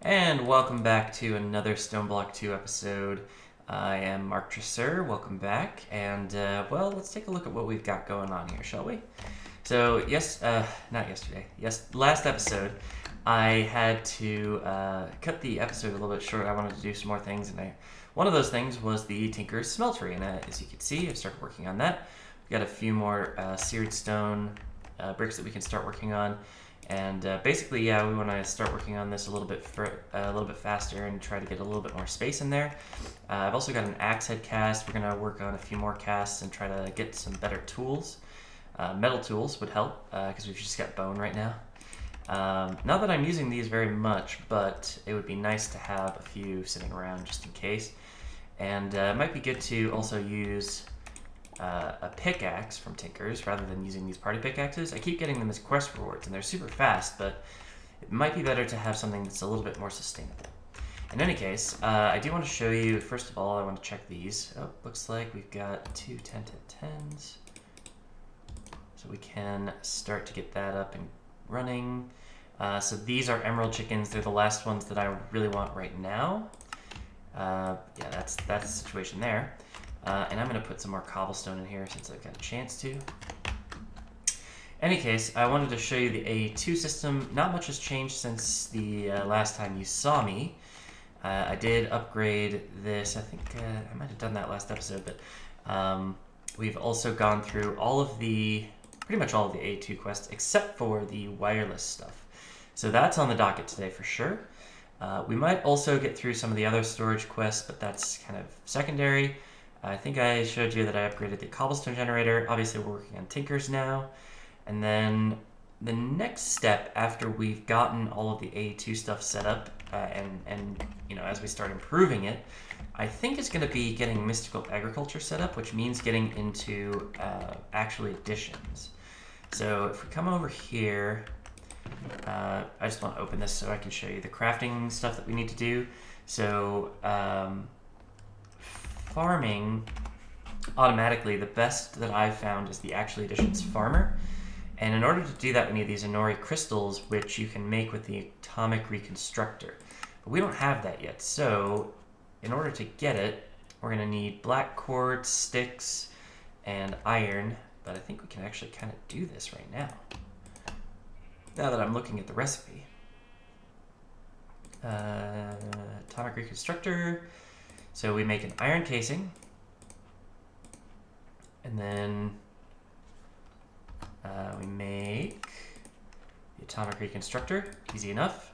And welcome back to another StoneBlock 2 episode. I am Mark Tresser, welcome back, and well, let's take a look at what we've got going on here, shall we? So, last episode, I had to cut the episode a little bit short. I wanted to do some more things, and one of those things was the Tinker's Smeltery, and as you can see, I've started working on that. We've got a few more seared stone bricks that we can start working on. And basically, yeah, we want to start working on this a little bit faster and try to get a little bit more space in there. I've also got an axe head cast. We're going to work on a few more casts and try to get some better tools. Metal tools would help because we've just got bone right now. Not that I'm using these very much, but it would be nice to have a few sitting around just in case. And it might be good to also use a pickaxe from Tinker's rather than using these party pickaxes. I keep getting them as quest rewards and they're super fast, but it might be better to have something that's a little bit more sustainable. In any case, I do want to show you, first of all, I want to check these. Oh, looks like we've got two 10-10-10s. So we can start to get that up and running. So these are emerald chickens. They're the last ones that I really want right now. Yeah, that's the situation there. And I'm going to put some more cobblestone in here since I've got a chance to. Any case, I wanted to show you the A2 system. Not much has changed since the last time you saw me. I did upgrade this. I think I might have done that last episode, but we've also gone through pretty much all of the A2 quests except for the wireless stuff. So that's on the docket today for sure. We might also get through some of the other storage quests, but that's kind of secondary. I think I showed you that I upgraded the cobblestone generator. Obviously, we're working on Tinker's now. And then the next step after we've gotten all of the A2 stuff set up and you know, as we start improving it, I think is going to be getting mystical agriculture set up, which means getting into actually additions. So if we come over here, I just want to open this so I can show you the crafting stuff that we need to do. So farming, automatically, the best that I've found is the Actually Additions Farmer. And in order to do that, we need these Inori crystals, which you can make with the Atomic Reconstructor. But we don't have that yet, so in order to get it, we're going to need black quartz, sticks, and iron. But I think we can actually kind of do this right now. Now that I'm looking at the recipe. Atomic Reconstructor. So we make an iron casing, and then we make the Atomic Reconstructor, easy enough.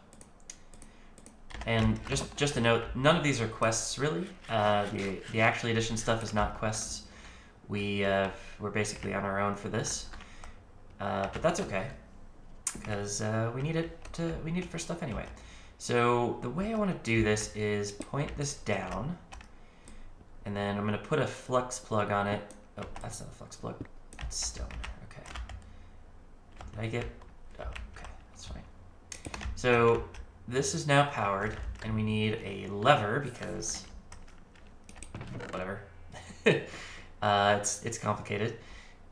And just a note, none of these are quests really. The Actually Addition stuff is not quests. We're basically on our own for this, but that's okay because we need it for stuff anyway. So the way I want to do this is point this down. And then I'm going to put a flux plug on it. Oh, that's not a flux plug. That's stone. Okay. Did I get... Oh, okay. That's fine. So this is now powered, and we need a lever because... whatever. It's complicated.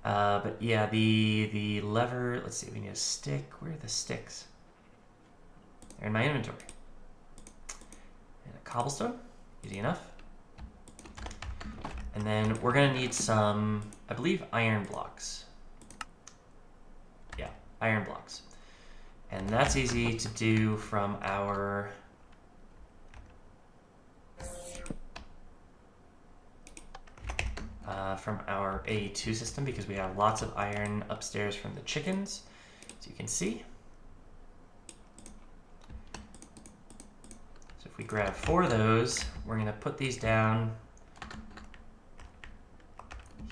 But yeah, the lever... Let's see. We need a stick. Where are the sticks? They're in my inventory. And a cobblestone. Easy enough. And then we're going to need some, I believe, iron blocks. Yeah, iron blocks. And that's easy to do from our... A2 system because we have lots of iron upstairs from the chickens, as you can see. So if we grab 4 of those, we're going to put these down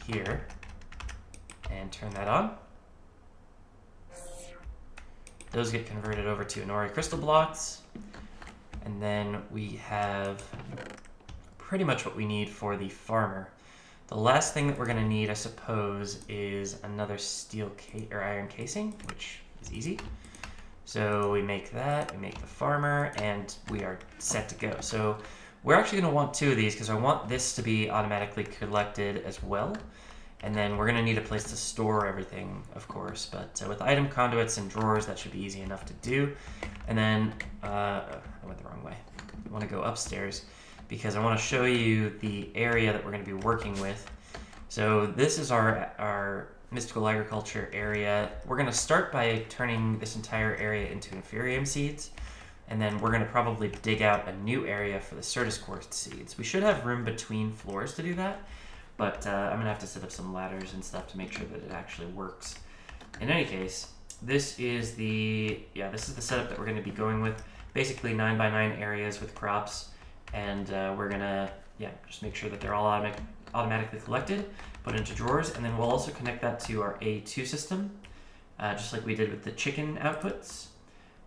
here and turn that on. Those get converted over to Inori crystal blocks, and then we have pretty much what we need for the farmer. The last thing that we're going to need, I suppose, is another steel or iron casing, which is easy. So we make that, we make the farmer, and we are set to go. So we're actually going to want 2 of these because I want this to be automatically collected as well. And then we're going to need a place to store everything, of course. But with item conduits and drawers, that should be easy enough to do. And then, I went the wrong way. I want to go upstairs because I want to show you the area that we're going to be working with. So this is our mystical agriculture area. We're going to start by turning this entire area into inferium seeds. And then we're going to probably dig out a new area for the Certus quartz seeds. We should have room between floors to do that. But I'm going to have to set up some ladders and stuff to make sure that it actually works. In any case, this is the setup that we're going to be going with. Basically 9x9 areas with crops. And we're going to just make sure that they're all automatically collected, put into drawers. And then we'll also connect that to our A2 system, just like we did with the chicken outputs.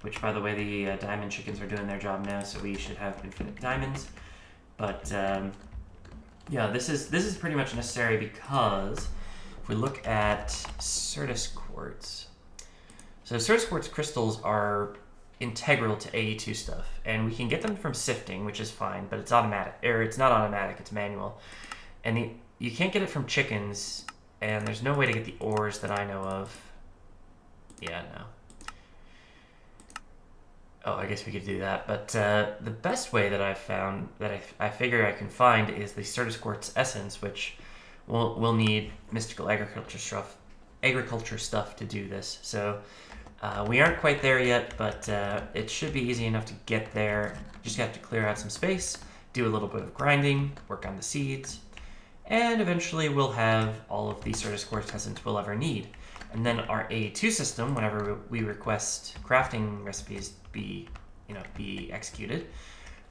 Which, by the way, the diamond chickens are doing their job now, so we should have infinite diamonds. But this is pretty much necessary because if we look at Certus quartz, so Certus quartz crystals are integral to AE2 stuff, and we can get them from sifting, which is fine, but it's automatic, or it's not automatic, it's manual. And you can't get it from chickens, and there's no way to get the ores that I know of. Yeah, no. Oh, I guess we could do that, but the best way that I've found, that I figure I can find, is the Certus quartz essence, which we'll need mystical agriculture stuff to do this. So we aren't quite there yet, but it should be easy enough to get there. Just have to clear out some space, do a little bit of grinding, work on the seeds, and eventually we'll have all of the Certus quartz essence we'll ever need. And then our A2 system, whenever we request crafting recipes be executed,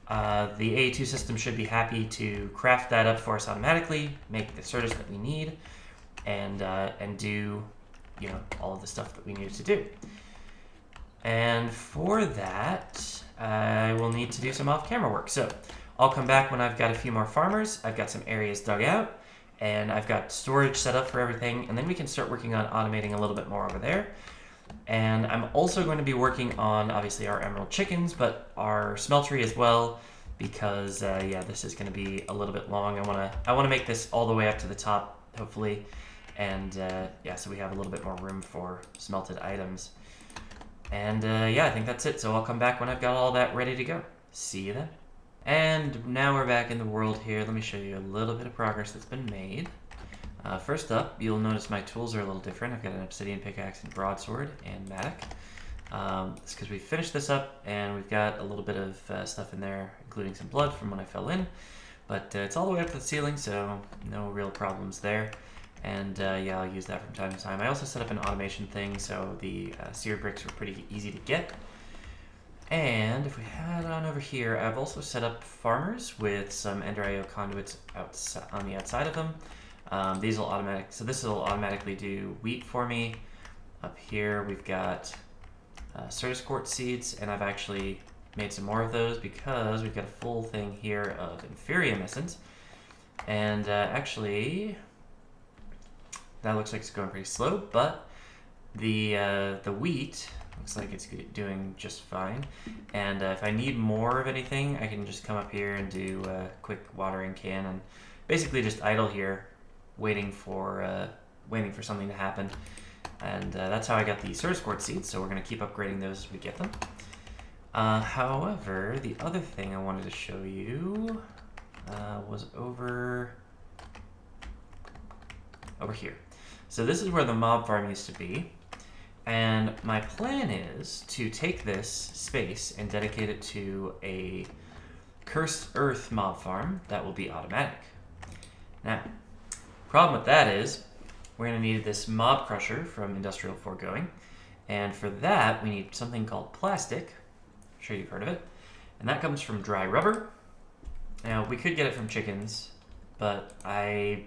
the A2 system should be happy to craft that up for us automatically, make the Certus that we need, and do all of the stuff that we need it to do. And for that, I will need to do some off-camera work. So I'll come back when I've got a few more farmers. I've got some areas dug out, and I've got storage set up for everything, and then we can start working on automating a little bit more over there. And I'm also going to be working on, obviously, our emerald chickens, but our smeltery as well, because this is going to be a little bit long. I want to make this all the way up to the top, hopefully, and so we have a little bit more room for smelted items. And I think that's it. So I'll come back when I've got all that ready to go. See you then. And now we're back in the world here. Let me show you a little bit of progress that's been made. First up, you'll notice my tools are a little different. I've got an obsidian pickaxe and broadsword and mattock. It's because we finished this up and we've got a little bit of stuff in there, including some blood from when I fell in. But it's all the way up to the ceiling, so no real problems there. And I'll use that from time to time. I also set up an automation thing, so the sear bricks were pretty easy to get. And if we head on over here, I've also set up farmers with some Ender IO conduits outside, on the outside of them. This will automatically do wheat for me. Up here we've got Certus quartz seeds, and I've actually made some more of those because we've got a full thing here of inferium essence. And actually, that looks like it's going pretty slow, but the wheat looks like it's doing just fine. And if I need more of anything, I can just come up here and do a quick watering can and basically just idle here, waiting for something to happen. And that's how I got the Certus quartz seeds, so we're going to keep upgrading those as we get them. However, the other thing I wanted to show you was over here. So this is where the mob farm used to be. And my plan is to take this space and dedicate it to a cursed earth mob farm that will be automatic. Now, problem with that is we're going to need this mob crusher from Industrial Foregoing. And for that, we need something called plastic. I'm sure you've heard of it. And that comes from dry rubber. Now, we could get it from chickens, but I'm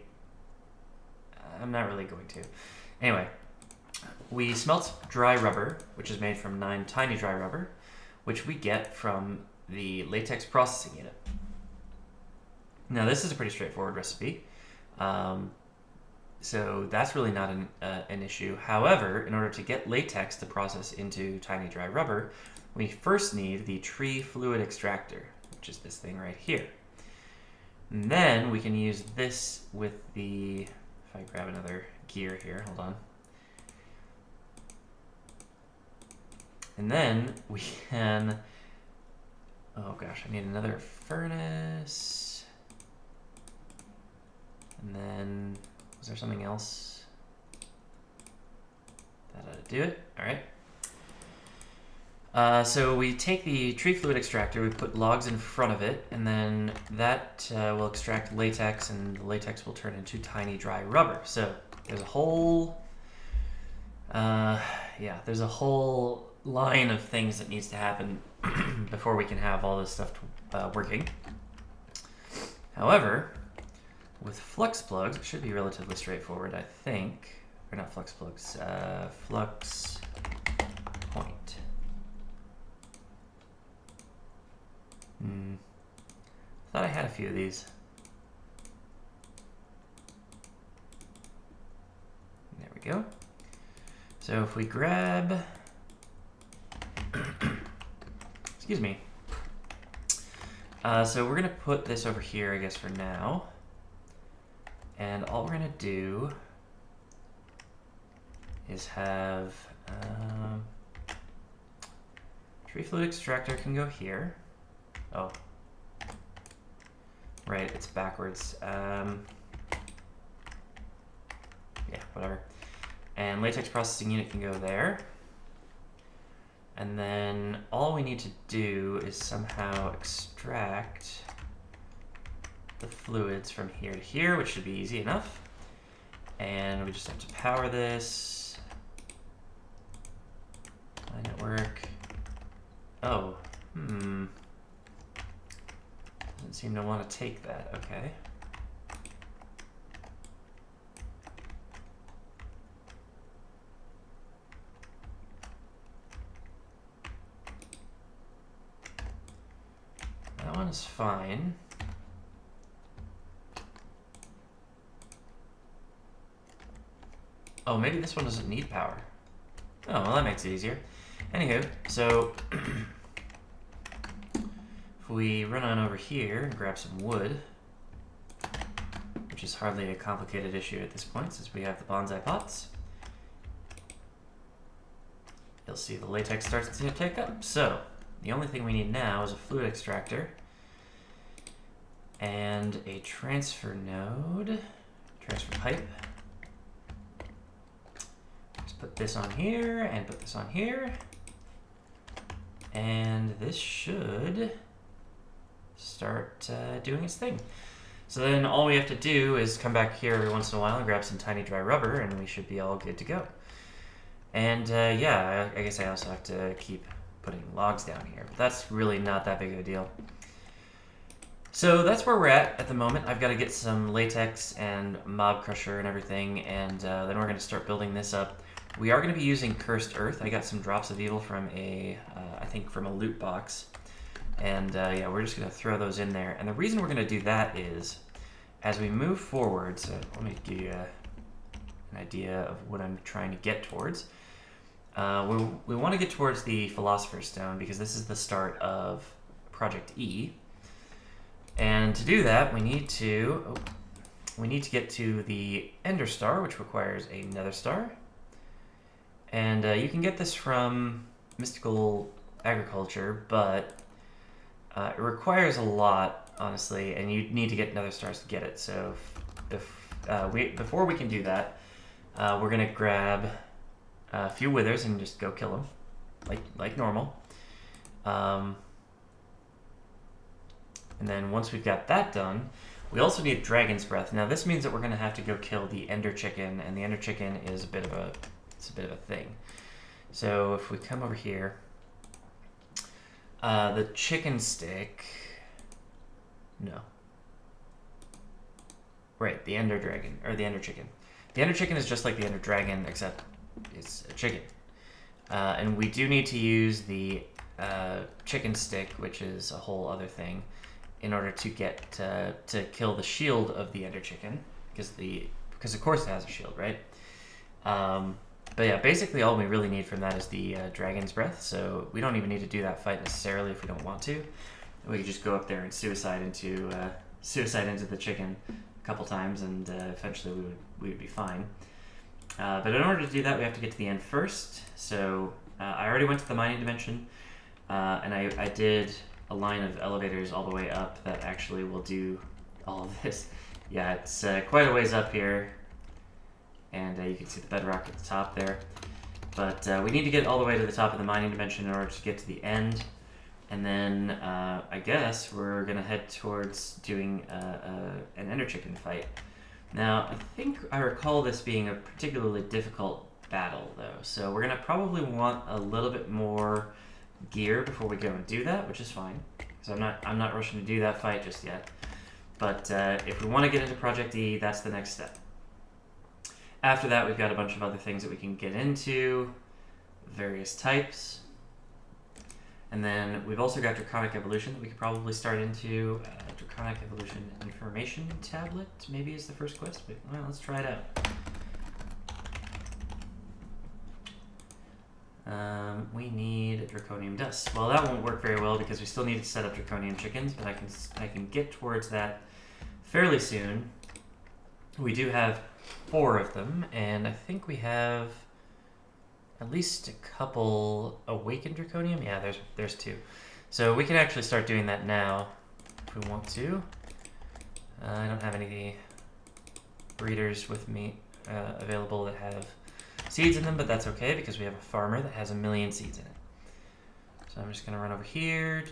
not really going to. Anyway, we smelt dry rubber, which is made from 9 tiny dry rubber, which we get from the latex processing unit. Now, this is a pretty straightforward recipe, so that's really not an issue. However, in order to get latex to process into tiny dry rubber, we first need the tree fluid extractor, which is this thing right here. And then we can use this with the, if if I grab another gear here, hold on. And then we can, oh gosh, I need another furnace. And then, was there something else? That ought to do it, all right. So we take the tree fluid extractor, we put logs in front of it, and then that will extract latex, and the latex will turn into tiny dry rubber. So there's a whole, there's a whole line of things that needs to happen before we can have all this stuff working. However, with flux plugs, it should be relatively straightforward, I think. Or not flux plugs, flux point. Thought I had a few of these. There we go. So if we grab, excuse me. So we're gonna put this over here, I guess, for now. And all we're gonna do is have tree fluid extractor can go here. Oh, right, it's backwards. Yeah, whatever. And latex processing unit can go there. And then all we need to do is somehow extract the fluids from here to here, which should be easy enough. And we just have to power this. My network. Oh, doesn't seem to want to take that, okay. That one is fine. Oh, maybe this one doesn't need power. Oh, well, that makes it easier. Anywho, so if we run on over here and grab some wood, which is hardly a complicated issue at this point since we have the bonsai pots, you'll see the latex starts to take up. So the only thing we need now is a fluid extractor and a transfer node, transfer pipe. Just put this on here and put this on here. And this should start doing its thing. So then all we have to do is come back here every once in a while and grab some tiny dry rubber and we should be all good to go. And yeah, I guess I also have to keep putting logs down here, but that's really not that big of a deal. So that's where we're at the moment. I've got to get some latex and mob crusher and everything, and then we're going to start building this up. We are going to be using cursed earth. I got some drops of evil from I think from a loot box. And yeah, we're just going to throw those in there. And the reason we're going to do that is, as we move forward, so let me give you an idea of what I'm trying to get towards. We want to get towards the Philosopher's Stone because this is the start of Project E. And to do that, we need to get to the Ender Star, which requires a Nether Star. And you can get this from Mystical Agriculture, but it requires a lot, honestly, and you need to get Nether Stars to get it. So before we can do that, we're gonna grab a few withers and just go kill them, like normal. And then once we've got that done, we also need Dragon's Breath. Now this means that we're gonna have to go kill the Ender Chicken, and the Ender Chicken is a bit of a thing. So if we come over here, the chicken stick, no. Right, the Ender Dragon, or the Ender Chicken. The Ender Chicken is just like the Ender Dragon, except it's a chicken. And we do need to use the chicken stick, which is a whole other thing, in order to get to kill the shield of the Ender Chicken, because of course it has a shield, right? But yeah, basically all we really need from that is the Dragon's Breath, so we don't even need to do that fight necessarily if we don't want to. We could just go up there and suicide into the chicken, couple times, and eventually we would be fine. But in order to do that, we have to get to the end first. So I already went to the mining dimension, and I did a line of elevators all the way up that actually will do all of this. Yeah, it's quite a ways up here, and you can see the bedrock at the top there. But we need to get all the way to the top of the mining dimension in order to get to the end. And then I guess we're going to head towards doing an Ender Chicken fight. Now, I think I recall this being a particularly difficult battle, though. So we're going to probably want a little bit more gear before we go and do that, which is fine. So I'm not rushing to do that fight just yet. But if we want to get into Project E, that's the next step. After that, we've got a bunch of other things that we can get into, various types. And then we've also got Draconic Evolution that we could probably start into. Draconic Evolution Information Tablet maybe is the first quest, but well, let's try it out. We need Draconium Dust. Well, that won't work very well because we still need to set up Draconium Chickens, but I can get towards that fairly soon. We do have 4 of them, and I think we have at least a couple Awakened Draconium. Yeah, there's 2. So we can actually start doing that now if we want to. I don't have any breeders with me available that have seeds in them, but that's okay because we have a farmer that has 1,000,000 seeds in it. So I'm just going to run over here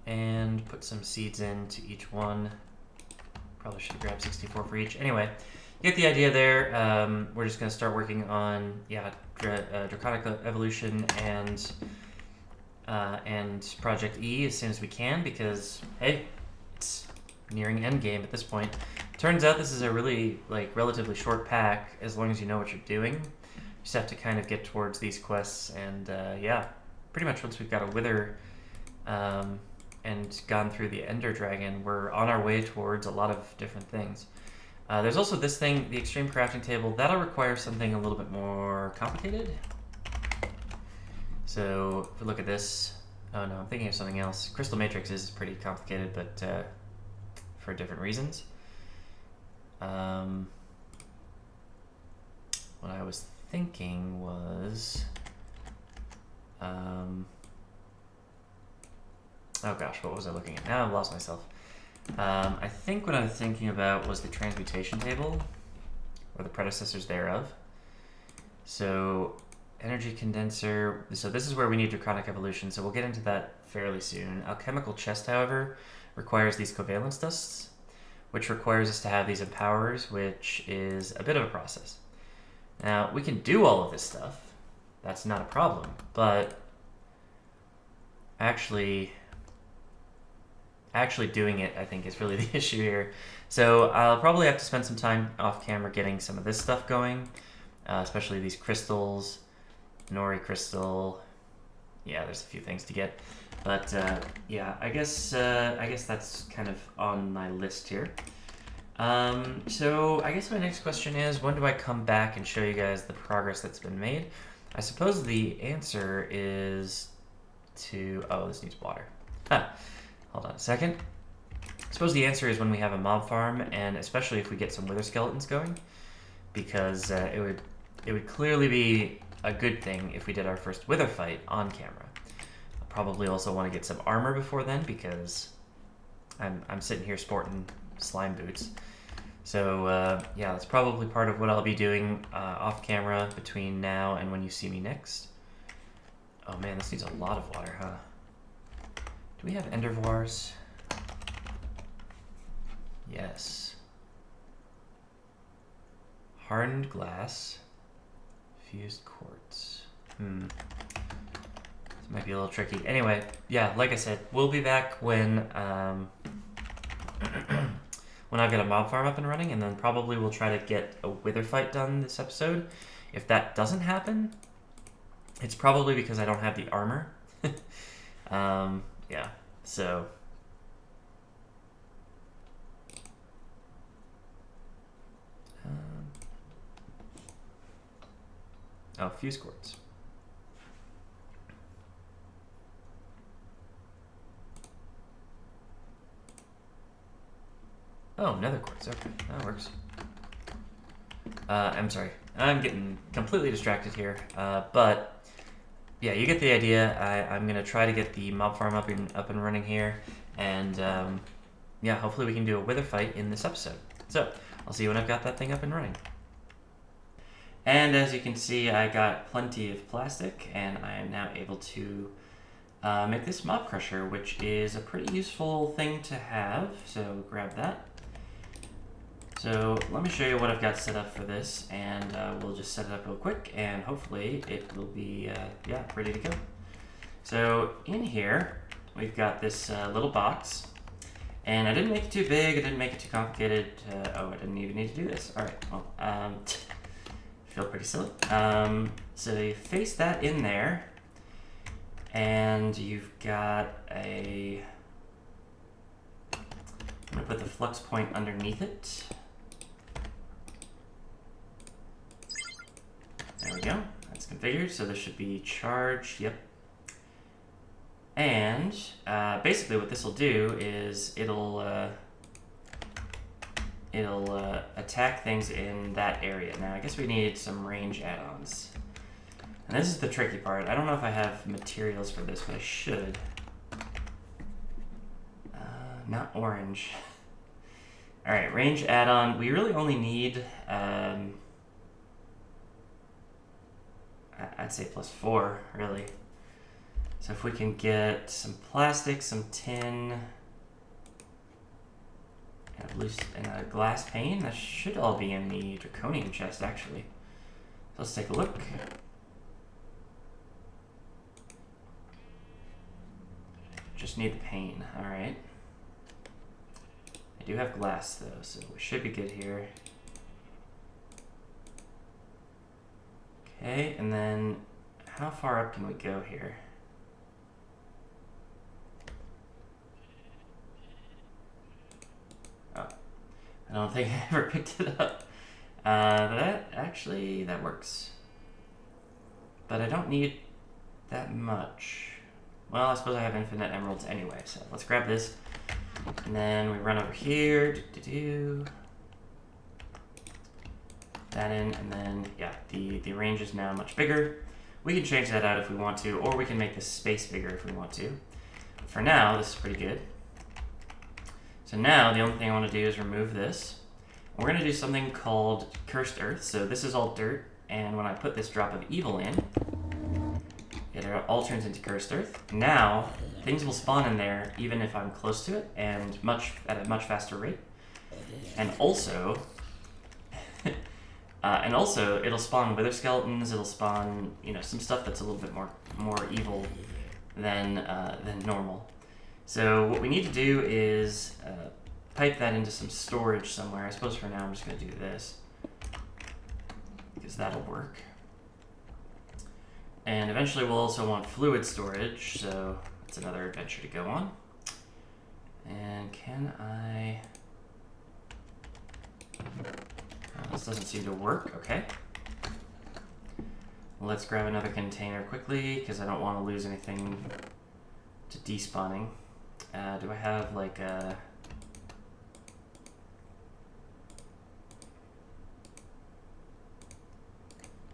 and put some seeds into each one. Probably should grab 64 for each. Anyway, you get the idea there. We're just going to start working on Draconic Evolution and Project E as soon as we can because, hey, it's nearing endgame at this point. Turns out this is a really relatively short pack as long as you know what you're doing. You just have to kind of get towards these quests, and yeah, pretty much once we've got a Wither and gone through the Ender Dragon, we're on our way towards a lot of different things. There's also this thing, the Extreme Crafting Table. That'll require something a little bit more complicated. So if we look at this, oh no, I'm thinking of something else. Crystal Matrix is pretty complicated, but for different reasons. What I was thinking was, oh gosh, what was I looking at? Now I've lost myself. I think what I was thinking about was the Transmutation Table, or the predecessors thereof. So, Energy Condenser, so this is where we need Draconic Evolution, so we'll get into that fairly soon. Alchemical Chest, however, requires these Covalence Dusts, which requires us to have these Empowerers, which is a bit of a process. Now, we can do all of this stuff, that's not a problem, but actually doing it, I think, is really the issue here. So I'll probably have to spend some time off camera getting some of this stuff going, especially these crystals, Nori crystal. Yeah, there's a few things to get, but yeah, I guess that's kind of on my list here. So I guess my next question is, when do I come back and show you guys the progress that's been made? I suppose the answer is to, oh, this needs water. Huh. Hold on a second. I suppose the answer is when we have a mob farm, and especially if we get some wither skeletons going, because it would clearly be a good thing if we did our first wither fight on camera. I'll probably also want to get some armor before then because I'm sitting here sporting slime boots. So yeah, that's probably part of what I'll be doing off camera between now and when you see me next. Oh man, this needs a lot of water, huh? Do we have endervoirs? Yes. Hardened glass. Fused quartz. This might be a little tricky. Anyway, yeah, like I said, we'll be back when when I've got a mob farm up and running, and then probably we'll try to get a wither fight done this episode. If that doesn't happen, it's probably because I don't have the armor. Yeah, so oh, fuse quartz. Oh, nether quartz. Okay, that works. I'm sorry. I'm getting completely distracted here. But yeah, you get the idea. I'm gonna try to get the mob farm up and running here, and yeah, hopefully we can do a wither fight in this episode. So I'll see you when I've got that thing up and running. And as you can see, I got plenty of plastic, and I am now able to make this mob crusher, which is a pretty useful thing to have. So grab that. So let me show you what I've got set up for this, and we'll just set it up real quick, and hopefully it will be yeah, ready to go. So in here, we've got this little box, and I didn't make it too big, I didn't make it too complicated. Oh, I didn't even need to do this. All right, well, feel pretty silly. So you face that in there, and you've got a, I'm gonna put the flux point underneath it. There we go, that's configured, so this should be charged, yep. And basically what this will do is it'll attack things in that area. Now I guess we need some range add-ons. And this is the tricky part. I don't know if I have materials for this, but I should. Not orange. Alright, range add-on. We really only need, I'd say +4, really. So if we can get some plastic, some tin, and a glass pane, that should all be in the draconium chest, actually. So let's take a look. Just need the pane, alright. I do have glass though, so we should be good here. Okay, and then how far up can we go here? Oh, I don't think I ever picked it up. That works. But I don't need that much. Well, I suppose I have infinite emeralds anyway, so let's grab this. And then we run over here, that in, and then, yeah, the range is now much bigger. We can change that out if we want to, or we can make this space bigger if we want to. But for now, this is pretty good. So now, the only thing I want to do is remove this. We're going to do something called Cursed Earth. So this is all dirt, and when I put this drop of evil in, it all turns into Cursed Earth. Now, things will spawn in there even if I'm close to it, and at a much faster rate. And also, it'll spawn wither skeletons. It'll spawn, some stuff that's a little bit more evil than normal. So what we need to do is pipe that into some storage somewhere. I suppose for now I'm just going to do this, because that'll work. And eventually we'll also want fluid storage, so that's another adventure to go on. And can I... Oh, this doesn't seem to work. Okay. Let's grab another container quickly, because I don't want to lose anything to despawning. Do I have like a...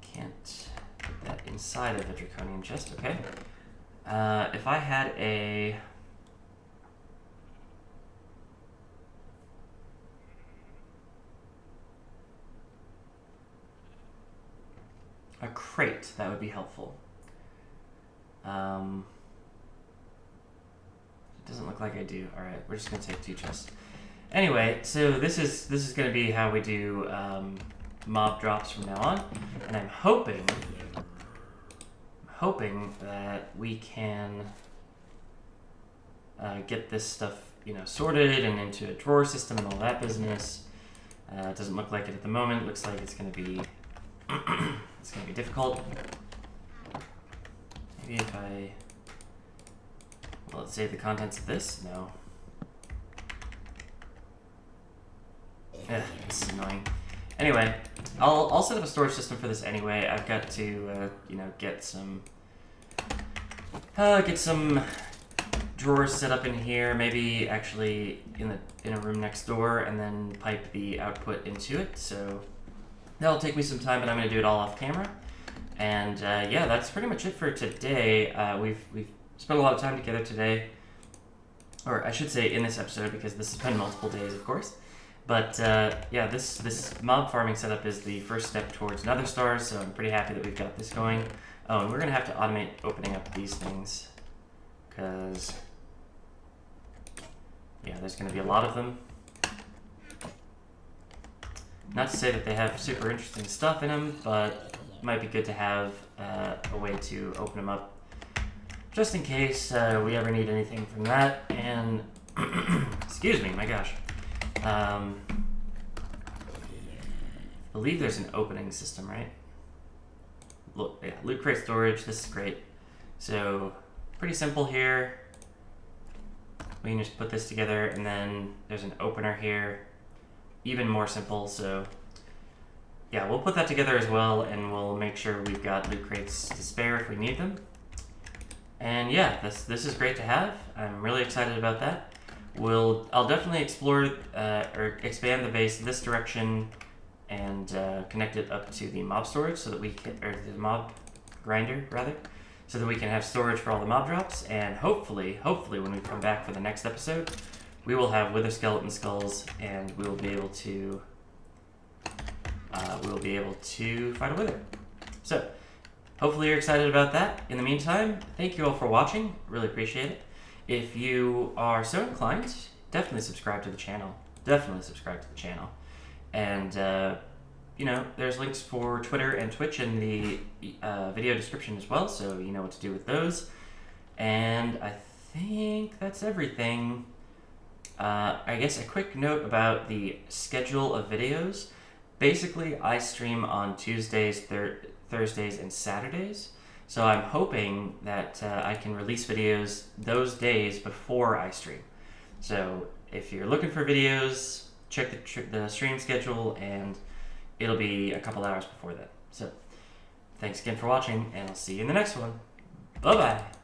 Can't put that inside of a draconium chest. Okay. If I had a... crate, that would be helpful. It doesn't look like I do. All right, we're just gonna take 2 chests. Anyway, so this is gonna be how we do mob drops from now on, and I'm hoping that we can get this stuff, sorted and into a drawer system and all that business. It doesn't look like it at the moment. It looks like it's gonna be it's gonna be difficult. Maybe if I... Well, let's save the contents of this. No. This is annoying. Anyway, I'll set up a storage system for this anyway. I've got to, get some drawers set up in here, maybe actually in a room next door, and then pipe the output into it. So that'll take me some time, but I'm going to do it all off camera. And yeah, that's pretty much it for today. We've spent a lot of time together today, or I should say in this episode, because this has been multiple days, of course. But yeah, this mob farming setup is the first step towards Nether Stars, so I'm pretty happy that we've got this going. Oh, and we're going to have to automate opening up these things, because yeah, there's going to be a lot of them. Not to say that they have super interesting stuff in them, but it might be good to have a way to open them up just in case we ever need anything from that. And excuse me, my gosh. I believe there's an opening system, right? Look, yeah, loot crate storage. This is great. So pretty simple here. We can just put this together, and then there's an opener here. Even more simple. So yeah, we'll put that together as well, and we'll make sure we've got loot crates to spare if we need them. And yeah, this is great to have. I'm really excited about that. I'll definitely explore or expand the base this direction and connect it up to the mob storage so that we can, or the mob grinder rather, so that we can have storage for all the mob drops. And hopefully when we come back for the next episode, we will have wither skeleton skulls, and we will be able to fight a wither. So hopefully you're excited about that. In the meantime, thank you all for watching. Really appreciate it. If you are so inclined, definitely subscribe to the channel. And you know, there's links for Twitter and Twitch in the video description as well, so you know what to do with those. And I think that's everything. I guess a quick note about the schedule of videos. Basically, I stream on Tuesdays, Thursdays, and Saturdays. So I'm hoping that I can release videos those days before I stream. So if you're looking for videos, check the stream schedule, and it'll be a couple hours before that. So thanks again for watching, and I'll see you in the next one. Bye-bye.